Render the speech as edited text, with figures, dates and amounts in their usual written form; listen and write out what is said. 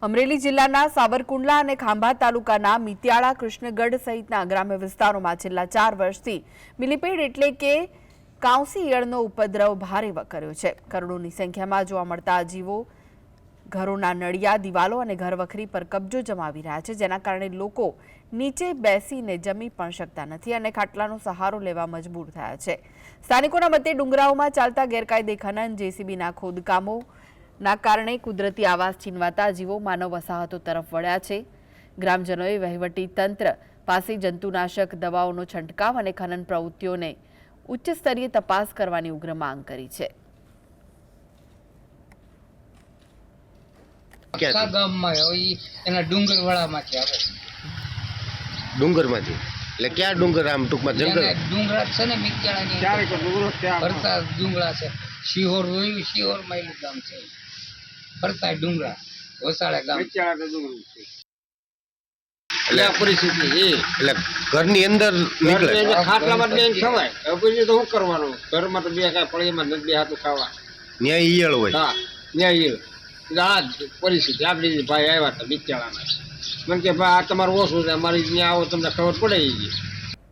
અમરેલી જિલ્લાના સાવરકુંડલા અને ખાંભા તાલુકાના મિત્યાળા કૃષ્ણગઢ સહિતના ગ્રામ્ય વિસ્તારોમાં છેલ્લા 4 વર્ષથી મિલીપેડ એટલે કે કાંસી ઈયળનો ઉપદ્રવ ભારે વકર્યો છે। કરોડોની સંખ્યામાં જોવા મળતા આ જીવો ઘરોના નળિયા, દિવાલો અને ઘરવખરી પર કબજો જમાવી રહ્યા છે, જેના કારણે લોકો નીચે બેસીને જમી પણ શકતા નથી અને ખાટલાનો સહારો લેવા મજબૂર થયા છે। સ્થાનિકોના મતે ડુંગરાઓમાં ચાલતા ગેરકાયદે ખનન, જેસીબીના ખોદકામો ના કારણે કુદરતી આવાસ છીનવાતા જીવો માનવ વસાહતો તરફ વળ્યા છે। ગ્રામજનોએ વહીવટી તંત્ર પાસે જંતુનાશક દવાઓનો છંટકાવ અને ખનન પ્રવૃત્તિઓને ઉચ્ચ સ્તરીય તપાસ કરવાની ઉગ્ર માંગ કરી છે। ડુંગરમાંથી એટલે ક્યાં ડુંગર આમ ટૂંકમાં જંગલ ડુંગરા છે ને મિત્યાળાની ફરતા ડુંગરા છે। શિહોર જોયું, શિહોર માં એનું ગામ છે, ફરતા ડુંગરા વસાડા ગામ એટલે પરિસ્થિતિ એટલે ઘરની અંદર નીકળે ખાટલામાં બેન ખવાય, પછી તો શું કરવાનું? ઘરમાં તો બે કાંઈ ફળીમાં નથી, બે હાથું ખાવા ન્યાય ઈયળ હોય। હા, ન્યાય ઈયળ આ જ પરિસ્થિતિ આપણી ભાઈ આવ્યા હતા મિત્યાળામાં, મને કે ભાઈ આ તમારું ઓછું છે, અમારી ત્યાં આવો તમને ખબર પડે।